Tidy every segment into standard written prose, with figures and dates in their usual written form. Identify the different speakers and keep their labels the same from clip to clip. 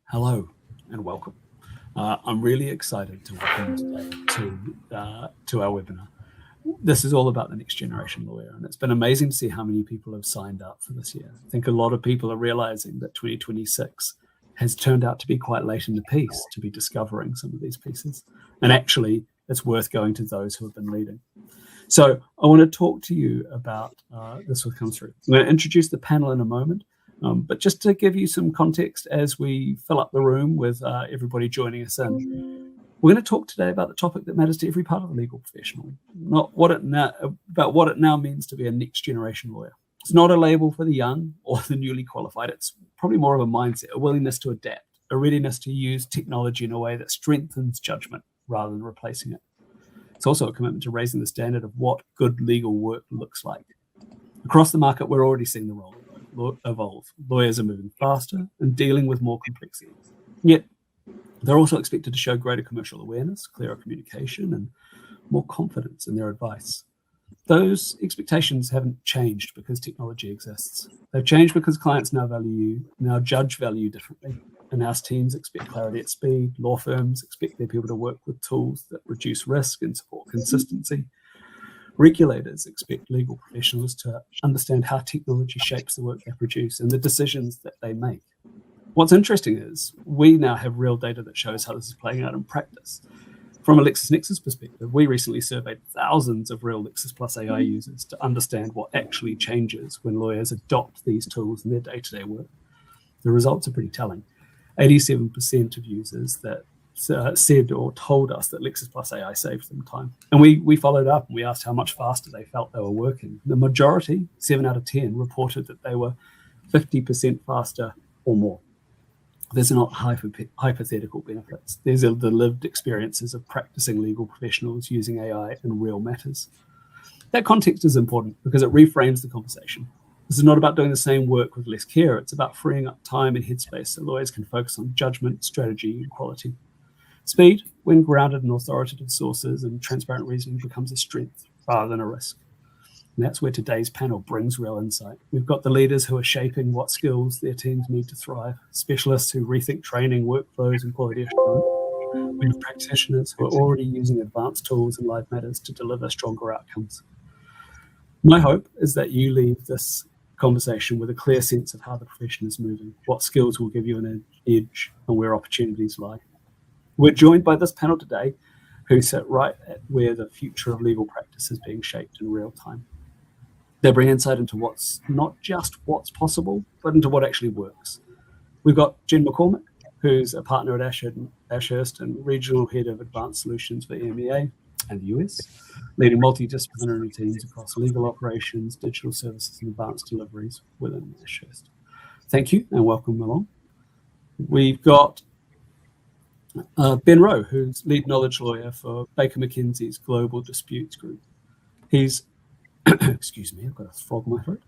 Speaker 1: Hello and welcome. I'm really excited to welcome today to our webinar. This is all about the next generation lawyer, and it's been amazing to see how many people have signed up for this year. I think a lot of people are realizing that 2026 has turned out to be quite late in the piece to be discovering some of these pieces, and actually it's worth going to those who have been leading. So I want to talk to you about this will come through. I'm going to introduce the panel in a moment. But just to give you some context as we fill up the room with everybody joining us in, we're going to talk today about the topic that matters to every part of the legal professional, not about what it now means to be a next generation lawyer. It's not a label for the young or the newly qualified. It's probably more of a mindset, a willingness to adapt, a readiness to use technology in a way that strengthens judgment rather than replacing it. It's also a commitment to raising the standard of what good legal work looks like. Across the market, we're already seeing the role evolve. Lawyers are moving faster and dealing with more complexity. Yet, they're also expected to show greater commercial awareness, clearer communication, and more confidence in their advice. Those expectations haven't changed because technology exists. They've changed because clients now judge value differently. In-house teams expect clarity at speed. Law firms expect their people to work with tools that reduce risk and support consistency. Regulators expect legal professionals to understand how technology shapes the work they produce and the decisions that they make. What's interesting is we now have real data that shows how this is playing out in practice. From a LexisNexis perspective, we recently surveyed thousands of real Lexis Plus AI users to understand what actually changes when lawyers adopt these tools in their day-to-day work. The results are pretty telling. 87% of users that said or told us that Lexis Plus AI saved them time. And we followed up and we asked how much faster they felt they were working. The majority, 7 out of 10, reported that they were 50% faster or more. There's not hypothetical benefits. These are the lived experiences of practicing legal professionals using AI in real matters. That context is important because it reframes the conversation. This is not about doing the same work with less care. It's about freeing up time and headspace so lawyers can focus on judgment, strategy, and quality. Speed, when grounded in authoritative sources and transparent reasoning, becomes a strength rather than a risk. And that's where today's panel brings real insight. We've got the leaders who are shaping what skills their teams need to thrive, specialists who rethink training, workflows, and quality assurance. We have practitioners who are already using advanced tools and live matters to deliver stronger outcomes. My hope is that you leave this conversation with a clear sense of how the profession is moving, what skills will give you an edge, and where opportunities lie. We're joined by this panel today who sit right at where the future of legal practice is being shaped in real time. They bring insight into what's not just what's possible, but into what actually works. We've got Jen McCormick, who's a partner at Ashurst and regional head of advanced solutions for EMEA and the US, leading multidisciplinary teams across legal operations, digital services, and advanced deliveries within Ashurst. Thank you and welcome along. We've got Ben Rowe, who's lead knowledge lawyer for Baker McKenzie's Global Disputes Group. He's, excuse me, I've got a frog in my throat.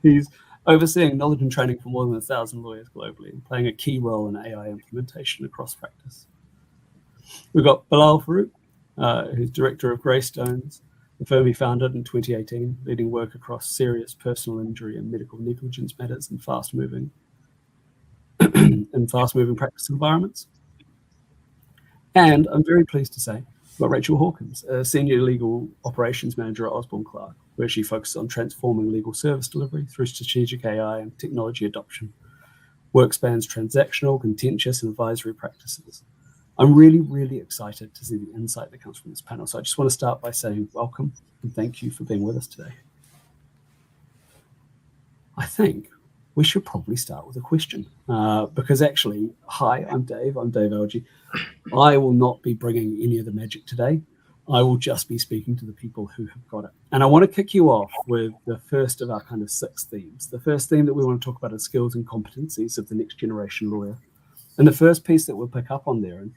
Speaker 1: He's overseeing knowledge and training for more than 1,000 lawyers globally and playing a key role in AI implementation across practice. We've got Bilal Farouk, who's director of Greystones, the firm he founded in 2018, leading work across serious personal injury and medical negligence matters in fast-moving practice environments. And I'm very pleased to say we've got Rachel Hawkins, a senior legal operations manager at Osborne Clarke, where she focuses on transforming legal service delivery through strategic AI and technology adoption. Work spans transactional, contentious, and advisory practices. I'm really, really excited to see the insight that comes from this panel. So I just want to start by saying welcome and thank you for being with us today. I think we should probably start with a question because actually, hi, I'm Dave Algie. I will not be bringing any of the magic today. I will just be speaking to the people who have got it. And I want to kick you off with the first of our kind of 6 themes. The first theme that we want to talk about is skills and competencies of the next generation lawyer. And the first piece that we'll pick up on there, and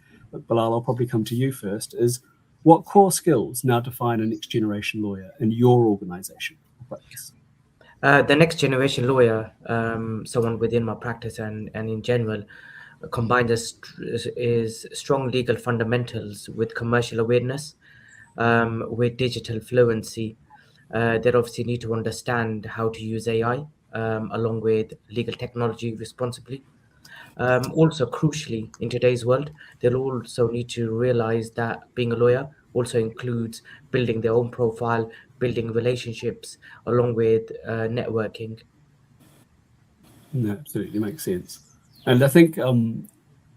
Speaker 1: Bilal, I'll probably come to you first, is what core skills now define a next generation lawyer in your organization?
Speaker 2: The next generation lawyer, someone within my practice and in general, combines is strong legal fundamentals with commercial awareness, with digital fluency. They obviously need to understand how to use AI along with legal technology responsibly. Also, crucially, in today's world, they'll also need to realize that being a lawyer also includes building their own profile, building relationships, along with networking.
Speaker 1: No, absolutely makes sense. And I think it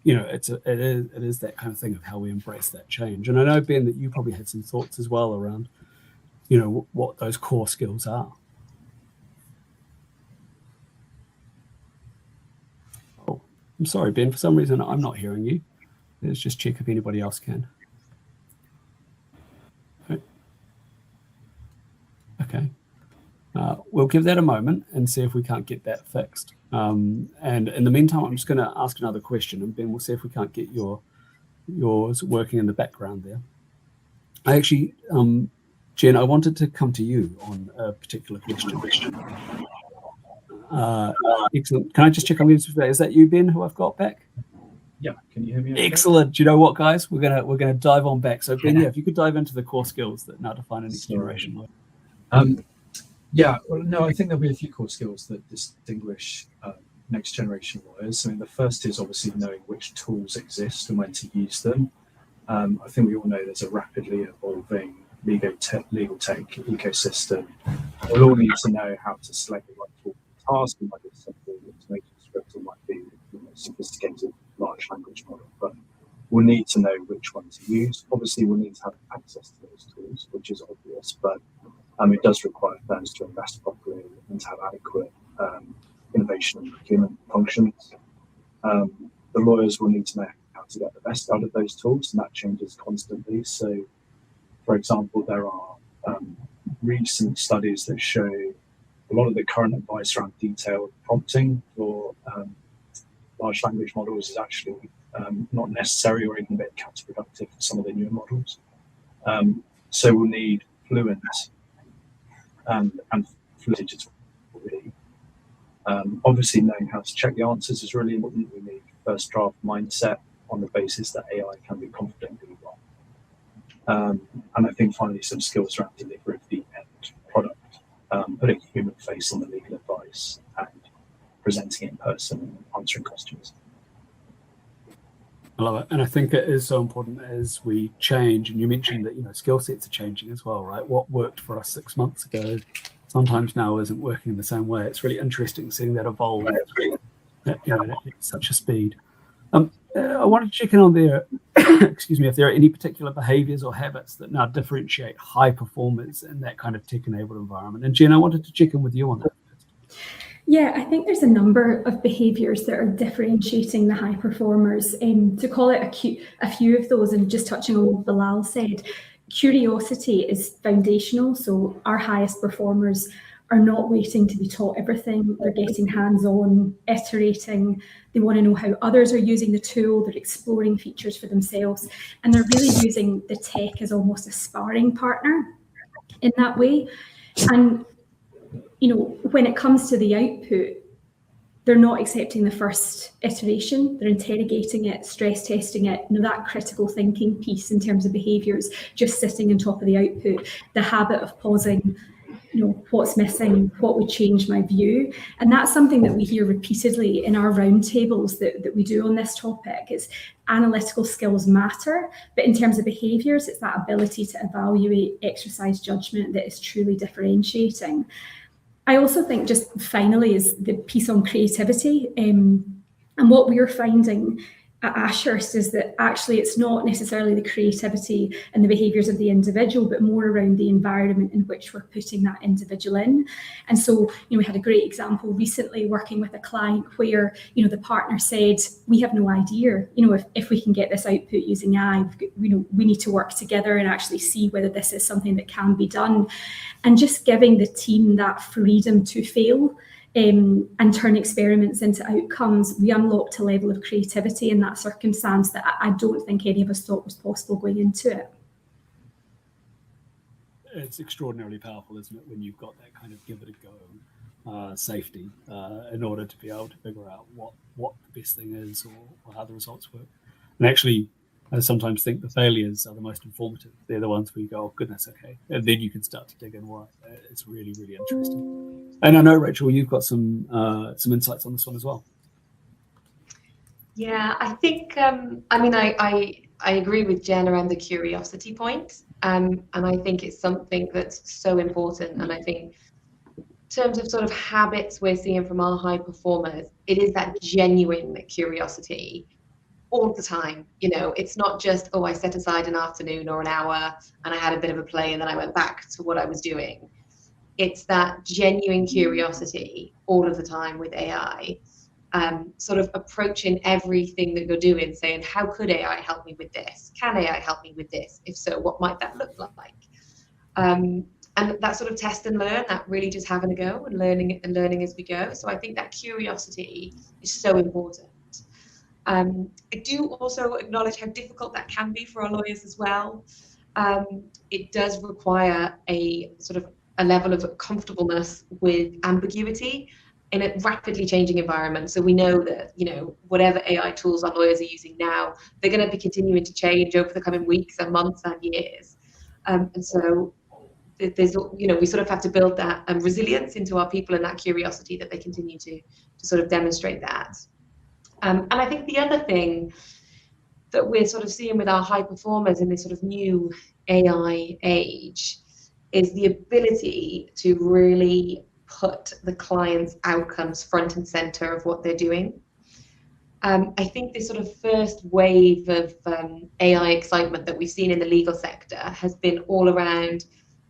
Speaker 1: is that kind of thing of how we embrace that change. And I know, Ben, that you probably had some thoughts as well around what those core skills are. Oh, I'm sorry, Ben. For some reason, I'm not hearing you. Let's just check if anybody else can. Okay. We'll give that a moment and see if we can't get that fixed. And in the meantime, I'm just going to ask another question, and Ben, we'll see if we can't get yours working in the background there. I actually, Jen, I wanted to come to you on a particular question. Excellent. Can I just check on this? Is that you, Ben, who I've got back?
Speaker 3: Yeah. Can you hear me? Okay?
Speaker 1: Excellent. Do you know what, guys? We're gonna dive on back. So Ben, if you could dive into the core skills that now define a next generation lawyer.
Speaker 3: Yeah. Well, no, I think there'll be a few core skills that distinguish next generation lawyers. I mean, the first is obviously knowing which tools exist and when to use them. I think we all know there's a rapidly evolving legal tech ecosystem. We'll all need to know how to select the right tool for the task. It might be simple automation script, or might be sophisticated large language model, but we'll need to know which one to use. Obviously, we'll need to have access to those tools, which is obvious, but it does require firms to invest properly and to have adequate innovation and procurement functions. The lawyers will need to know how to get the best out of those tools, and that changes constantly. So, for example, there are recent studies that show a lot of the current advice around detailed prompting for large language models is actually not necessary or even a bit counterproductive for some of the newer models. So we'll need fluent and fluent digital. Really. Obviously, knowing how to check the answers is really important. We need first draft mindset on the basis that AI can be confidently wrong. And I think finally some skills around delivery of the end product, putting a human face on the legal advice and presenting it in person and answering questions.
Speaker 1: I love it. And I think it is so important as we change, and you mentioned that skill sets are changing as well, right? What worked for us 6 months ago sometimes now isn't working in the same way. It's really interesting seeing that evolve at such a speed. I wanted to check in on there, excuse me, if there are any particular behaviors or habits that now differentiate high performers in that kind of tech-enabled environment. And Jen, I wanted to check in with you on that.
Speaker 4: Yeah, I think there's a number of behaviours that are differentiating the high performers. To call it a few of those, and just touching on what Bilal said, curiosity is foundational. So our highest performers are not waiting to be taught everything. They're getting hands-on, iterating. They want to know how others are using the tool. They're exploring features for themselves. And they're really using the tech as almost a sparring partner in that way. And when it comes to the output, they're not accepting the first iteration. They're interrogating it, stress testing it, that critical thinking piece in terms of behaviours, just sitting on top of the output, the habit of pausing, what's missing, what would change my view. And that's something that we hear repeatedly in our roundtables that we do on this topic. It's analytical skills matter, but in terms of behaviours, it's that ability to evaluate, exercise judgment that is truly differentiating. I also think just finally is the piece on creativity. And what we're finding at Ashurst is that actually it's not necessarily the creativity and the behaviours of the individual, but more around the environment in which we're putting that individual in. And so, we had a great example recently working with a client where, the partner said, we have no idea, if we can get this output using AI, we need to work together and actually see whether this is something that can be done. And just giving the team that freedom to fail and turn experiments into outcomes, we unlocked a level of creativity in that circumstance that I don't think any of us thought was possible going into it.
Speaker 1: It's extraordinarily powerful, isn't it, when you've got that kind of give it a go safety in order to be able to figure out what the best thing is or how the results work. And actually, I sometimes think the failures are the most informative. They're the ones where you go, oh, goodness, okay. And then you can start to dig in why. It's really, really interesting. And I know, Rachel, you've got some insights on this one as well.
Speaker 5: Yeah, I think, I agree with Jen around the curiosity point. And I think it's something that's so important. And I think in terms of sort of habits we're seeing from our high performers, it is that genuine curiosity all the time. It's not just, oh, I set aside an afternoon or an hour and I had a bit of a play and then I went back to what I was doing. It's that genuine curiosity all of the time with AI. Sort of approaching everything that you're doing, saying, how could AI help me with this? Can AI help me with this? If so, what might that look like? And that sort of test and learn, that really just having a go and learning as we go. So I think that curiosity is so important. I do also acknowledge how difficult that can be for our lawyers as well. It does require a sort of a level of comfortableness with ambiguity in a rapidly changing environment. So we know that, whatever AI tools our lawyers are using now, they're going to be continuing to change over the coming weeks and months and years. And so there's, we sort of have to build that resilience into our people and that curiosity that they continue to sort of demonstrate that. And I think the other thing that we're sort of seeing with our high performers in this sort of new AI age is the ability to really put the client's outcomes front and center of what they're doing. I think this sort of first wave of AI excitement that we've seen in the legal sector has been all around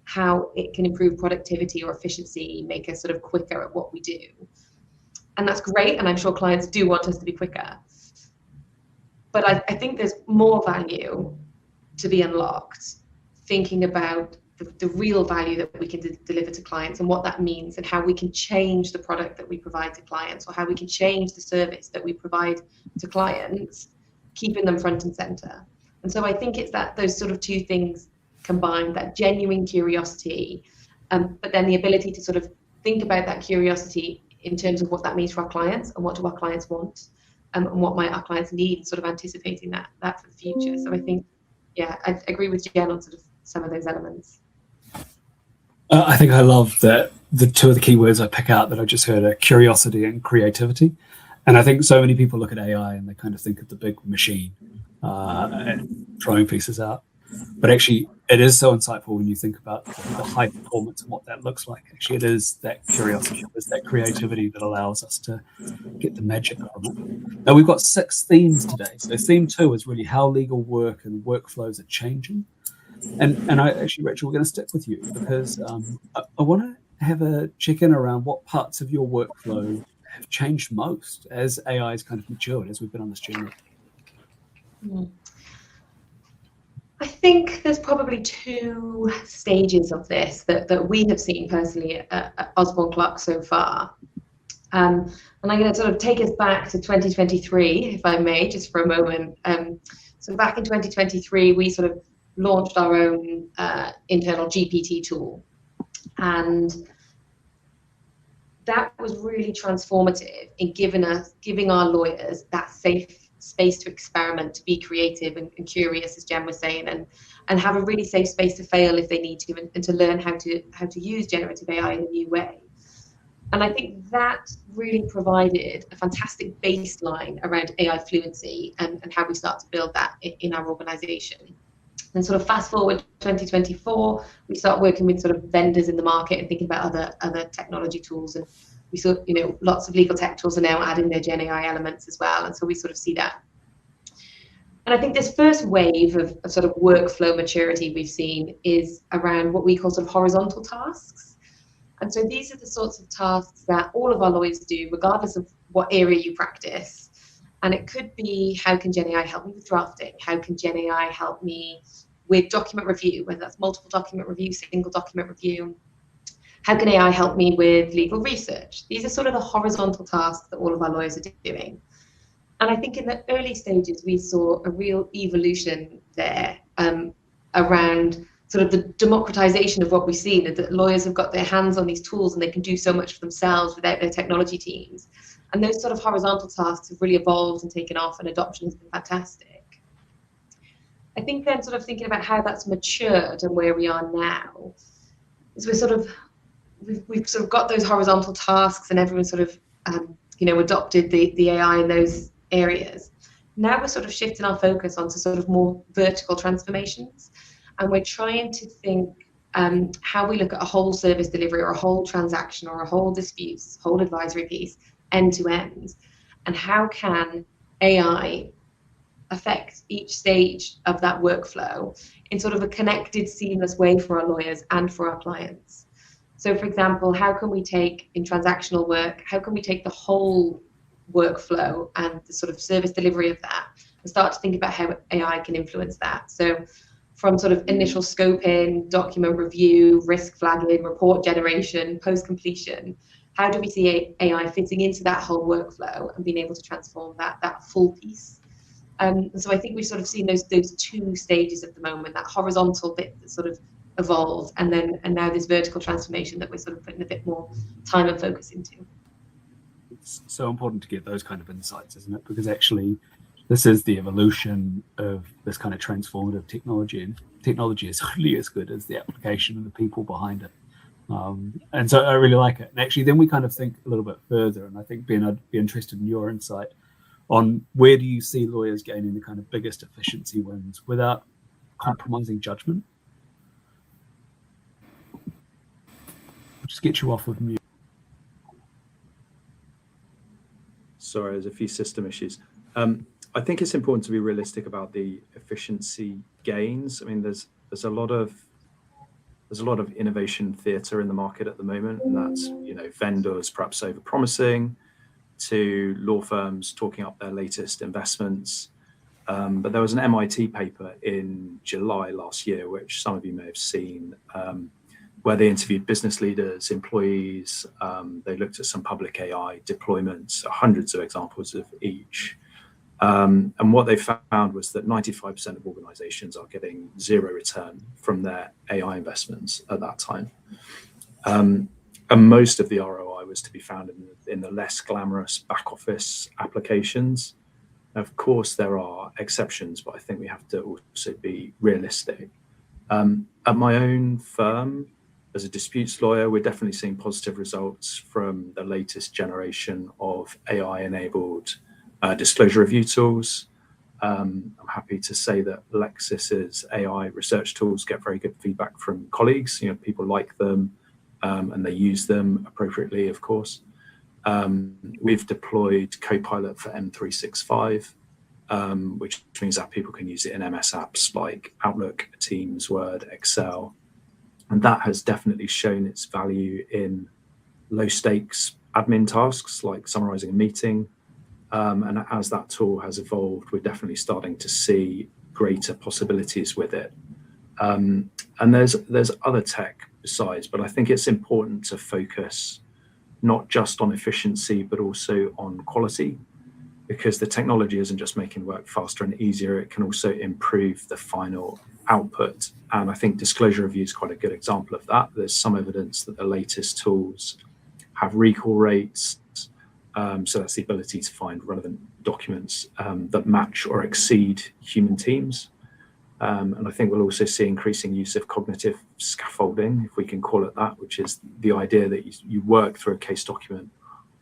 Speaker 5: how it can improve productivity or efficiency, make us sort of quicker at what we do. And that's great, and I'm sure clients do want us to be quicker. But I think there's more value to be unlocked, thinking about the real value that we can deliver to clients and what that means and how we can change the product that we provide to clients or how we can change the service that we provide to clients, keeping them front and center. And so I think it's that those sort of two things combined, that genuine curiosity, but then the ability to sort of think about that curiosity in terms of what that means for our clients and what do our clients want, and what might our clients need, sort of anticipating that for the future. So I think, yeah, I agree with Jen on sort of some of those elements.
Speaker 1: I think I love that the two of the key words I pick out that I just heard are curiosity and creativity. And I think so many people look at AI and they kind of think of the big machine and throwing pieces out. But actually, it is so insightful when you think about the high performance and what that looks like. Actually, it is that curiosity, it's that creativity that allows us to get the magic from it. Now, we've got 6 themes today. So theme 2 is really how legal work and workflows are changing. And I actually, Rachel, we're going to stick with you because I want to have a check-in around what parts of your workflow have changed most as AI has kind of matured as we've been on this journey.
Speaker 5: I think there's probably 2 stages of this that we have seen personally at Osborne Clarke so far. And I'm going to sort of take us back to 2023, if I may, just for a moment. So back in 2023, we sort of launched our own internal GPT tool. And that was really transformative in giving our lawyers that safe space to experiment, to be creative and curious, as Jen was saying, and have a really safe space to fail if they need to, and to learn how to use generative AI in a new way. And I think that really provided a fantastic baseline around AI fluency and how we start to build that in our organization. And sort of fast forward 2024, we start working with sort of vendors in the market and thinking about other technology tools. And we saw, lots of legal tech tools are now adding their Gen AI elements as well. And so we sort of see that. And I think this first wave of sort of workflow maturity we've seen is around what we call sort of horizontal tasks. And so these are the sorts of tasks that all of our lawyers do, regardless of what area you practice. And it could be, how can Gen AI help me with drafting? How can Gen AI help me with document review, whether that's multiple document review, single document review? How can AI help me with legal research? These are sort of the horizontal tasks that all of our lawyers are doing. And I think in the early stages, we saw a real evolution there around sort of the democratization of what we see, that lawyers have got their hands on these tools and they can do so much for themselves without their technology teams. And those sort of horizontal tasks have really evolved and taken off, and adoption has been fantastic. I think then sort of thinking about how that's matured and where we are now, is we've sort of got those horizontal tasks, and everyone sort of adopted the AI in those areas. Now we're sort of shifting our focus onto sort of more vertical transformations, and we're trying to think how we look at a whole service delivery or a whole transaction or a whole disputes, whole advisory piece, end to end, and how can AI affect each stage of that workflow in sort of a connected, seamless way for our lawyers and for our clients. So for example, how can we take, in transactional work, how can we take the whole workflow and the sort of service delivery of that and start to think about how AI can influence that? So from sort of initial scoping, document review, risk flagging, report generation, post-completion, how do we see AI fitting into that whole workflow and being able to transform that full piece? And so I think we've sort of seen those two stages at the moment, that horizontal bit that sort of evolved, and now this vertical transformation that we're sort of putting a bit more time and focus into.
Speaker 1: It's so important to get those kind of insights, isn't it? Because actually, this is the evolution of this kind of transformative technology, and technology is only as good as the application and the people behind it. And so I really like it. And actually, then we kind of think a little bit further, and I think, Ben, I'd be interested in your insight on where do you see lawyers gaining the kind of biggest efficiency wins without compromising judgment? I'll just get you off with mute.
Speaker 3: Sorry, there's a few system issues. I think it's important to be realistic about the efficiency gains. I mean, there's a lot of innovation theatre in the market at the moment, and that's, vendors perhaps over-promising to law firms talking up their latest investments. But there was an MIT paper in July last year, which some of you may have seen, where they interviewed business leaders, employees. They looked at some public AI deployments, hundreds of examples of each. And what they found was that 95% of organizations are getting zero return from their AI investments at that time. And most of the ROI was to be found in the less glamorous back office applications. Of course, there are exceptions, but I think we have to also be realistic. At my own firm, as a disputes lawyer, we're definitely seeing positive results from the latest generation of AI-enabled disclosure review tools. I'm happy to say that Lexis's AI research tools get very good feedback from colleagues. People like them, and they use them appropriately, of course. We've deployed Copilot for M365, which means that people can use it in MS apps like Outlook, Teams, Word, Excel. And that has definitely shown its value in low stakes admin tasks like summarizing a meeting. And as that tool has evolved, we're definitely starting to see greater possibilities with it. And there's other tech besides, but I think it's important to focus not just on efficiency, but also on quality, because the technology isn't just making work faster and easier, it can also improve the final output. And I think disclosure review is quite a good example of that. There's some evidence that the latest tools have recall rates. So that's the ability to find relevant documents that match or exceed human teams. And I think we'll also see increasing use of cognitive scaffolding, if we can call it that, which is the idea that you work through a case document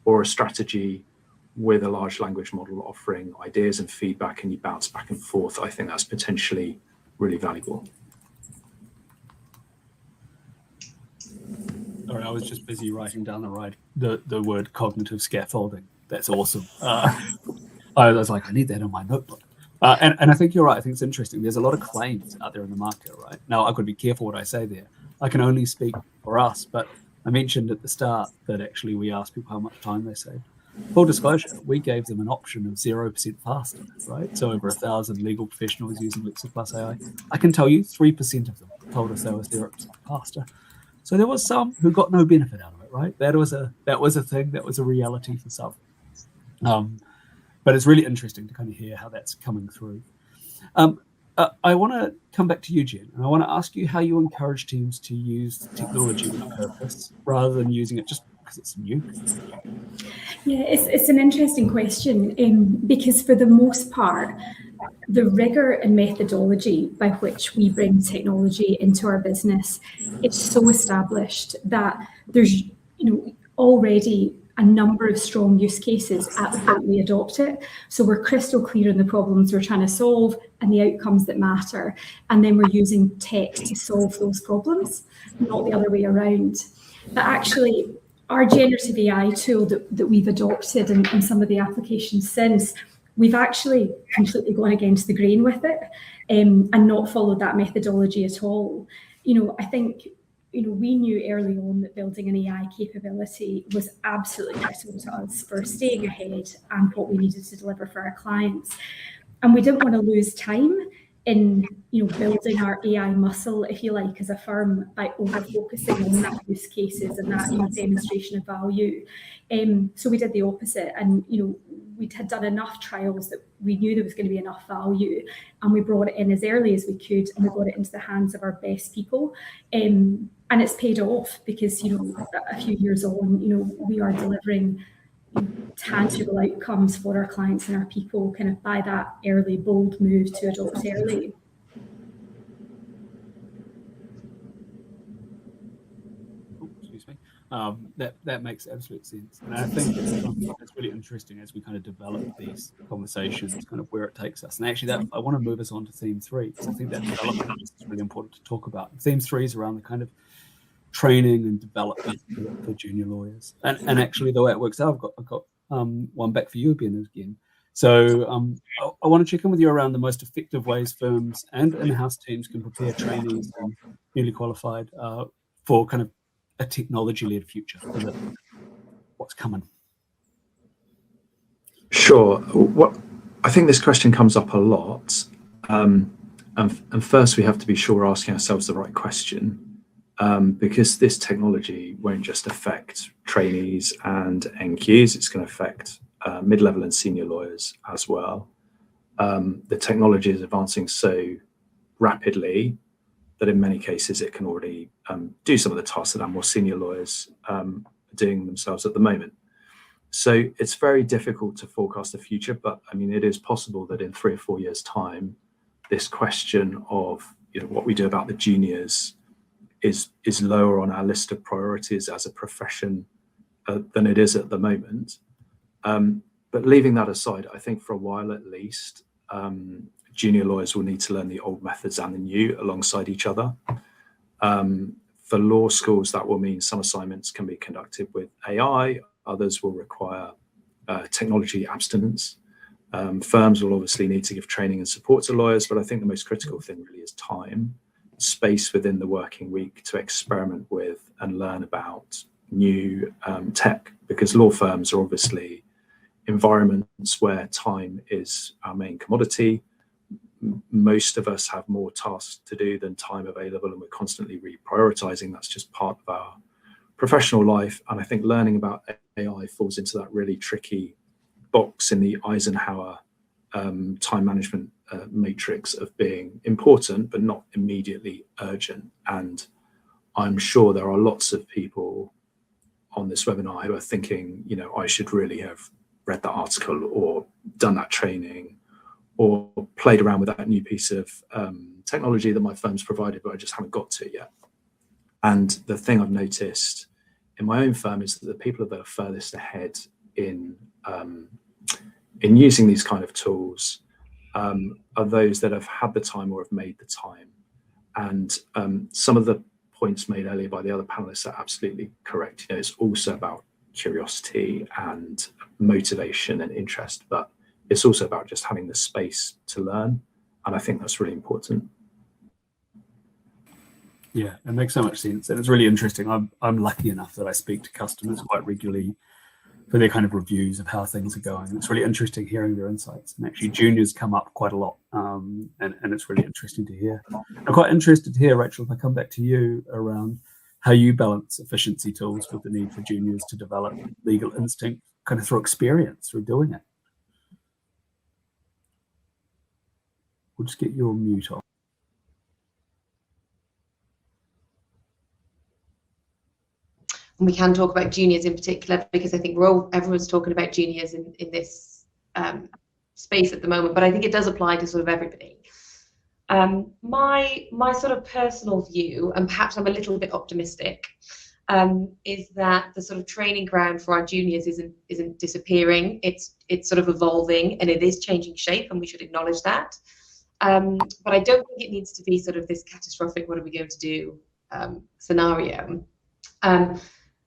Speaker 3: or a strategy with a large language model offering ideas and feedback, and you bounce back and forth. I think that's potentially really valuable.
Speaker 1: Sorry, I was just busy writing down the word cognitive scaffolding. That's awesome. I was like, I need that in my notebook. And I think you're right. I think it's interesting. There's a lot of claims out there in the market, right? Now, I've got to be careful what I say there. I can only speak for us, but I mentioned at the start that actually we asked people how much time they saved. Full disclosure, we gave them an option of 0% faster, right? So over 1,000 legal professionals using Lexis Plus AI. I can tell you 3% of them told us they were 0% faster. So there was some who got no benefit out of it, right? That was a thing, that was a reality for some. But it's really interesting to kind of hear how that's coming through. I want to come back to you, Jen, and I want to ask you how you encourage teams to use technology with purpose rather than using it just because it's new.
Speaker 4: Yeah, it's an interesting question because for the most part, the rigor and methodology by which we bring technology into our business, it's so established that there's already a number of strong use cases at the point we adopt it. So we're crystal clear on the problems we're trying to solve and the outcomes that matter. And then we're using tech to solve those problems, not the other way around. But actually, our generative AI tool that we've adopted in some of the applications since, we've actually completely gone against the grain with it, and not followed that methodology at all. I think, we knew early on that building an AI capability was absolutely critical to us for staying ahead and what we needed to deliver for our clients. And we didn't want to lose time in building our AI muscle, if you like, as a firm by over-focusing on that use cases and that demonstration of value. So we did the opposite, and we had done enough trials that we knew there was going to be enough value, and we brought it in as early as we could, and we got it into the hands of our best people. And it's paid off because a few years on, we are delivering tangible outcomes for our clients and our people, kind of by that early bold move to adopt early.
Speaker 1: Excuse me. That makes absolute sense, and I think it's really interesting as we kind of develop these conversations, kind of where it takes us. And actually, I want to move us on to theme 3, because I think that development is really important to talk about. Theme 3 is around the kind of training and development for junior lawyers, and actually the way it works out, I've got one back for you again. So I want to check in with you around the most effective ways firms and in-house teams can prepare trainees and newly qualified for kind of a technology-led future, for what's coming.
Speaker 3: Sure. I think this question comes up a lot, and first we have to be sure we're asking ourselves the right question. Because this technology won't just affect trainees and NQs, it's going to affect mid-level and senior lawyers as well. The technology is advancing so rapidly that in many cases it can already do some of the tasks that our more senior lawyers are doing themselves at the moment. So it's very difficult to forecast the future, but I mean, it is possible that in 3 or 4 years' time, this question of what we do about the juniors is lower on our list of priorities as a profession than it is at the moment. But leaving that aside, I think for a while at least, junior lawyers will need to learn the old methods and the new alongside each other. For law schools, that will mean some assignments can be conducted with AI, others will require technology abstinence. Firms will obviously need to give training and support to lawyers, but I think the most critical thing really is time, space within the working week to experiment with and learn about new tech, because law firms are obviously environments where time is our main commodity. Most of us have more tasks to do than time available, and we're constantly reprioritizing. That's just part of our professional life, and I think learning about AI falls into that really tricky box in the Eisenhower time management matrix of being important but not immediately urgent. And I'm sure there are lots of people on this webinar who are thinking, I should really have read that article or done that training or played around with that new piece of technology that my firm's provided, but I just haven't got to yet. And the thing I've noticed in my own firm is that the people that are furthest ahead in using these kind of tools are those that have had the time or have made the time. And some of the points made earlier by the other panelists are absolutely correct. It's also about curiosity and motivation and interest, but it's also about just having the space to learn. And I think that's really important.
Speaker 1: Yeah, it makes so much sense. And it's really interesting. I'm lucky enough that I speak to customers quite regularly for their kind of reviews of how things are going. It's really interesting hearing their insights. And actually juniors come up quite a lot. And it's really interesting to hear. I'm quite interested to hear, Rachel, if I come back to you around how you balance efficiency tools with the need for juniors to develop legal instinct kind of through experience, through doing it. We'll just get your mute on.
Speaker 5: And we can talk about juniors in particular, because I think everyone's talking about juniors in this space at the moment, but I think it does apply to sort of everybody. My sort of personal view, and perhaps I'm a little bit optimistic, is that the sort of training ground for our juniors isn't disappearing. It's sort of evolving, and it is changing shape, and we should acknowledge that. But I don't think it needs to be sort of this catastrophic, what are we going to do scenario.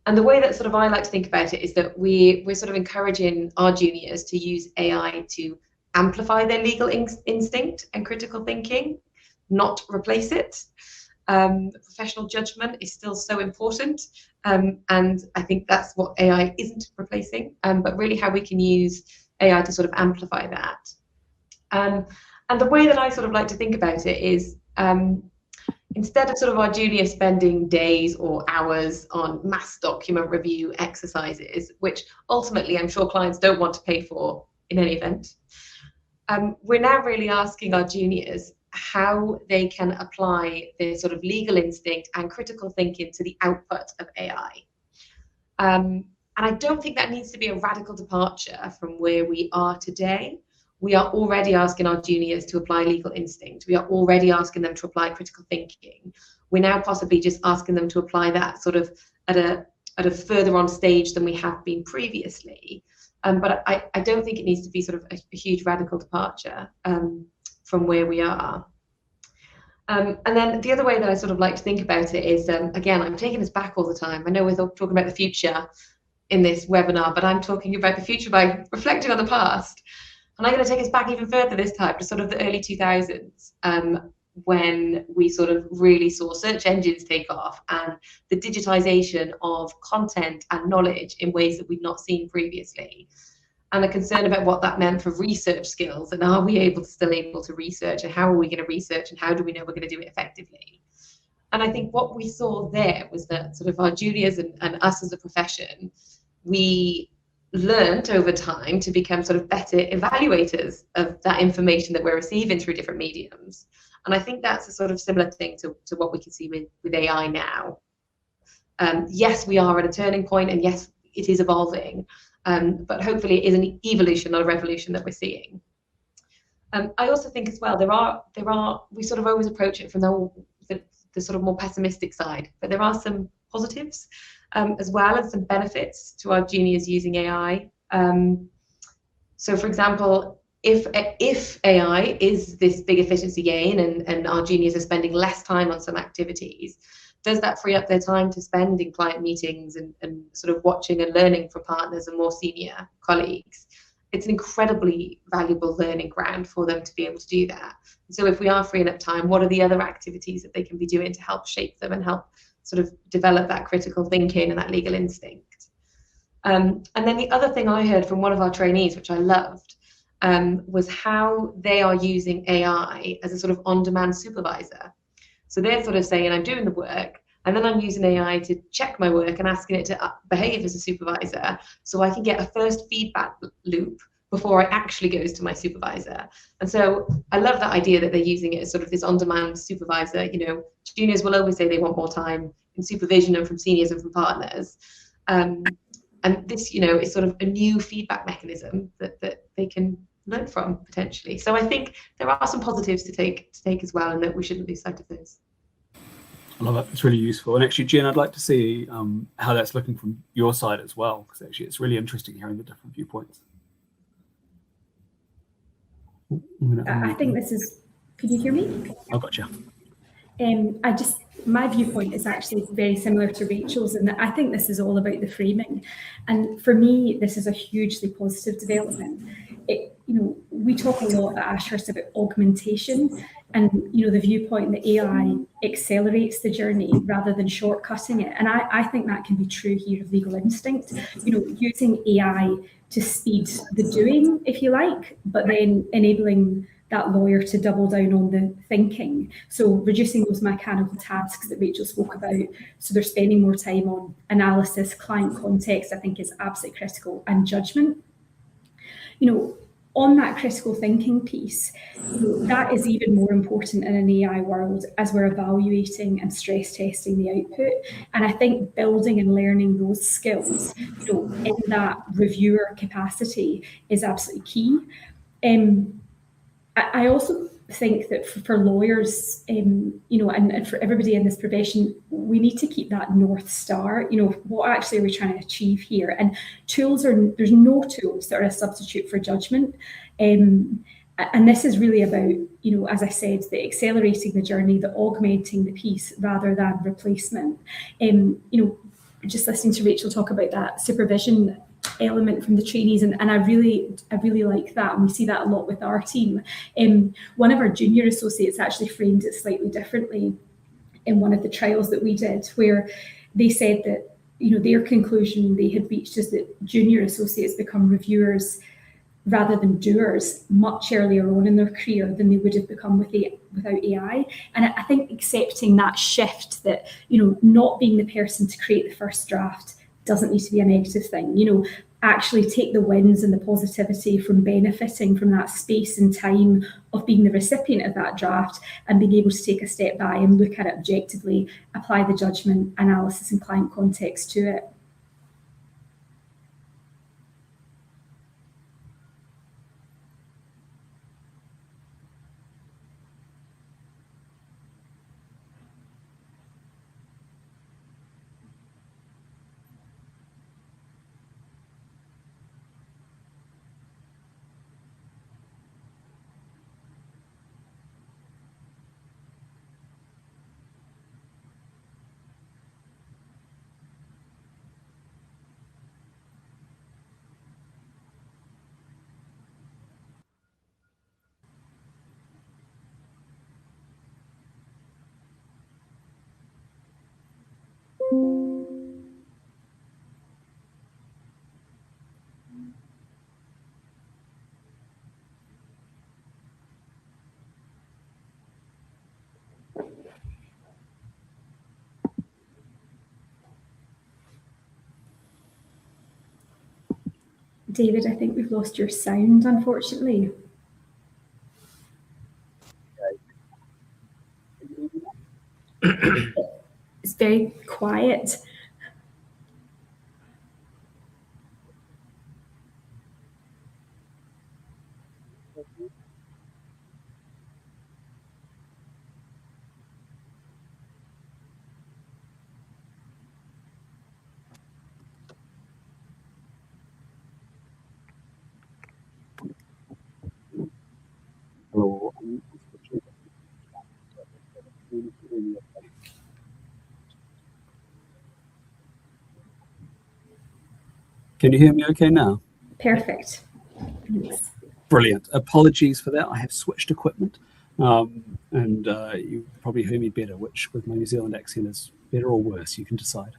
Speaker 5: And the way that sort of I like to think about it is that we're sort of encouraging our juniors to use AI to amplify their legal instinct and critical thinking, not replace it. Professional judgment is still so important, and I think that's what AI isn't replacing, but really how we can use AI to sort of amplify that. And the way that I sort of like to think about it is, instead of sort of our juniors spending days or hours on mass document review exercises, which ultimately I'm sure clients don't want to pay for in any event, we're now really asking our juniors how they can apply their sort of legal instinct and critical thinking to the output of AI. And I don't think that needs to be a radical departure from where we are today. We are already asking our juniors to apply legal instinct. We are already asking them to apply critical thinking. We're now possibly just asking them to apply that sort of at a further on stage than we have been previously. But I don't think it needs to be sort of a huge radical departure from where we are. And then the other way that I sort of like to think about it is, again, I'm taking us back all the time. I know we're talking about the future in this webinar, but I'm talking about the future by reflecting on the past. And I'm going to take us back even further this time to sort of the early 2000s, when we sort of really saw search engines take off and the digitization of content and knowledge in ways that we've not seen previously. And a concern about what that meant for research skills, and are we still able to research, and how are we going to research, and how do we know we're going to do it effectively? And I think what we saw there was that sort of our juniors and us as a profession, we learned over time to become sort of better evaluators of that information that we're receiving through different mediums. And I think that's a sort of similar thing to what we can see with AI now. Yes, we are at a turning point, and yes, it is evolving, but hopefully it is an evolution, not a revolution that we're seeing. I also think as well, we sort of always approach it from the sort of more pessimistic side, but there are some positives as well, and some benefits to our juniors using AI. So for example, if AI is this big efficiency gain, and our juniors are spending less time on some activities, does that free up their time to spend in client meetings and sort of watching and learning from partners and more senior colleagues? It's an incredibly valuable learning ground for them to be able to do that. So if we are freeing up time, what are the other activities that they can be doing to help shape them and help sort of develop that critical thinking and that legal instinct? And then the other thing I heard from one of our trainees, which I loved, was how they are using AI as a sort of on-demand supervisor. So they're sort of saying, I'm doing the work, and then I'm using AI to check my work and asking it to behave as a supervisor, so I can get a first feedback loop before it actually goes to my supervisor. And so I love that idea that they're using it as sort of this on-demand supervisor. You know, juniors will always say they want more time in supervision and from seniors and from partners. And this, you know, is sort of a new feedback mechanism that they can learn from potentially. So I think there are some positives to take as well, and that we shouldn't lose sight of those.
Speaker 1: I love that. It's really useful. And actually, Jen, I'd like to see how that's looking from your side as well, because actually it's really interesting hearing the different viewpoints.
Speaker 4: I think this is, can you hear me?
Speaker 1: I gotcha.
Speaker 4: My viewpoint is actually very similar to Rachel's, and I think this is all about the framing. And for me, this is a hugely positive development. We talk a lot at Ashurst about augmentation, and the viewpoint that AI accelerates the journey rather than shortcutting it. And I think that can be true here of legal instinct. Using AI to speed the doing, if you like, but then enabling that lawyer to double down on the thinking. So reducing those mechanical tasks that Rachel spoke about, so they're spending more time on analysis, client context, I think is absolutely critical, and judgment. On that critical thinking piece, that is even more important in an AI world as we're evaluating and stress testing the output. And I think building and learning those skills, in that reviewer capacity is absolutely key. I also think that for lawyers, you know, and for everybody in this profession, we need to keep that North Star. You know, what actually are we trying to achieve here? And there's no tools that are a substitute for judgment. And this is really about, you know, as I said, the accelerating the journey, the augmenting the piece rather than replacement. You know, just listening to Rachel talk about that supervision element from the trainees, and I really like that, and we see that a lot with our team. One of our junior associates actually framed it slightly differently in one of the trials that we did, where they said that, you know, their conclusion they had reached is that junior associates become reviewers rather than doers much earlier on in their career than they would have become without AI. And I think accepting that shift, that, you know, not being the person to create the first draft doesn't need to be a negative thing. You know, actually take the wins and the positivity from benefiting from that space and time of being the recipient of that draft, and being able to take a step back and look at it objectively, apply the judgment, analysis and client context to it. David, I think we've lost your sound, unfortunately. It's very quiet.
Speaker 1: Hello. Can you hear me okay now?
Speaker 4: Perfect. Thanks.
Speaker 1: Brilliant. Apologies for that. I have switched equipment, and you probably hear me better, which with my New Zealand accent is better or worse. You can decide.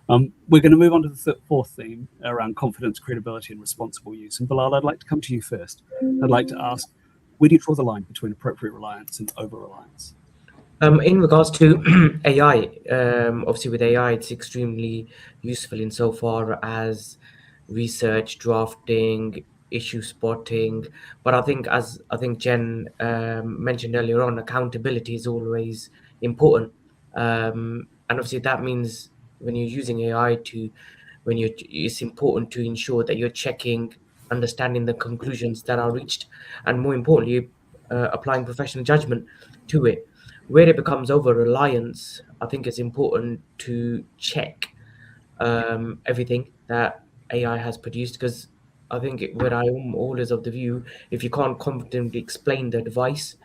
Speaker 1: We're going to move on to the fourth theme around confidence, credibility, and responsible use. And Bilal, I'd like to come to you first. I'd like to ask, where do you draw the line between appropriate reliance and over-reliance?
Speaker 2: In regards to AI, obviously with AI, it's extremely useful insofar as research, drafting, issue spotting. But I think, as Jen mentioned earlier on, accountability is always important. And obviously that means when you're using AI it's important to ensure that you're checking, understanding the conclusions that are reached, and more importantly, applying professional judgment to it. Where it becomes over reliance, I think it's important to check everything that AI has produced, because I think where I am always of the view, if you can't confidently explain the advice